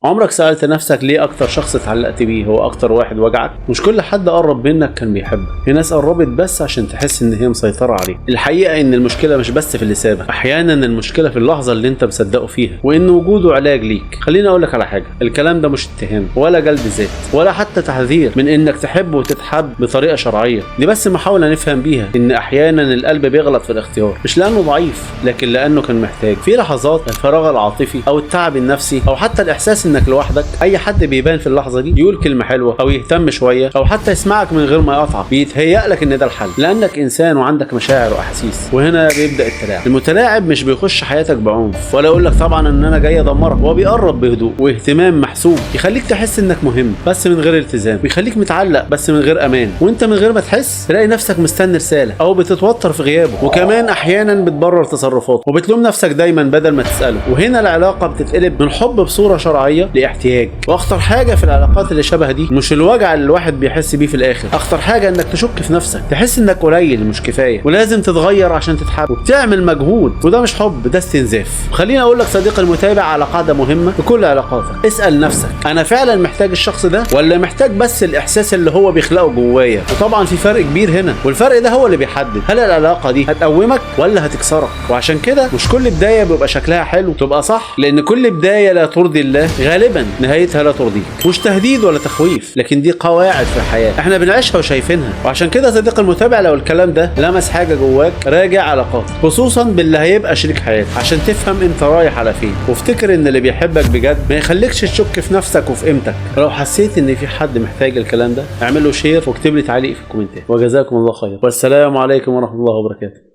عمرك سألت نفسك ليه أكتر شخص اتعلقت بيه هو أكتر واحد وجعك؟ مش كل حد قرب منك كان بيحبك، في ناس قربت بس عشان تحس إن هي مسيطرة عليك. الحقيقة إن المشكلة مش بس في اللي سابك، أحيانا المشكلة في اللحظة اللي أنت مصدقه فيها، وإن وجوده علاج ليك. خليني أقولك على حاجة، الكلام ده مش اتهام ولا جلد ذات ولا حتى تحذير من إنك تحب وتتحب بطريقة شرعية، دي بس محاولة نفهم بيها إن أحيانا القلب بيغلط في الاختيار، مش لأنه ضعيف لكن لأنه كان محتاج. في لحظات الفراغ العاطفي أو التعب النفسي أو حتى الإحساس إنك لوحدك، اي حد بيبان في اللحظه دي يقول كلمه حلوه او يهتم شويه او حتى يسمعك من غير ما يقطعك، بيتهيأ لك ان ده الحل لانك انسان وعندك مشاعر واحاسيس. وهنا بيبدا التلاعب. المتلاعب مش بيخش حياتك بعنف ولا يقول لك طبعا ان انا جاي ادمرك، هو بيقرب بهدوء واهتمام محسوب، يخليك تحس انك مهم بس من غير التزام، ويخليك متعلق بس من غير امان، وانت من غير ما تحس تلاقي نفسك مستني رساله او بتتوتر في غيابه، وكمان احيانا بتبرر تصرفاته وبتلوم نفسك دايما بدل ما تساله. وهنا العلاقه بتتقلب من حب بصوره شرعيه لاحتياج. واخطر حاجه في العلاقات اللي شبه دي مش الوجع اللي الواحد بيحس بيه في الاخر، اخطر حاجه انك تشك في نفسك، تحس انك قليل مش كفايه ولازم تتغير عشان تتحب وبتعمل مجهود، وده مش حب، ده استنزاف. خليني اقول لك صديقي المتابع على قاعده مهمه في كل علاقاتك، اسال نفسك انا فعلا محتاج الشخص ده ولا محتاج بس الاحساس اللي هو بيخلقه جوايا؟ وطبعا في فرق كبير هنا، والفرق ده هو اللي بيحدد هل العلاقه دي هتقومك ولا هتكسرك. وعشان كده مش كل بدايه بيبقى شكلها حلو تبقى صح، لان كل بدايه لا ترضي الله غالبا نهايتها لا ترضيك. مش تهديد ولا تخويف، لكن دي قواعد في الحياه احنا بنعيشها وشايفينها. وعشان كده صديقي المتابع، لو الكلام ده لمس حاجه جواك راجع علاقاتك، خصوصا باللي هيبقى شريك حياتك، عشان تفهم انت رايح على فين. وافتكر ان اللي بيحبك بجد ما يخليكش تشك في نفسك وفي قيمتك. ولو حسيت ان في حد محتاج الكلام ده اعمل له شير واكتب لي تعليق في الكومنتات. وجزاكم الله خير، والسلام عليكم ورحمه الله وبركاته.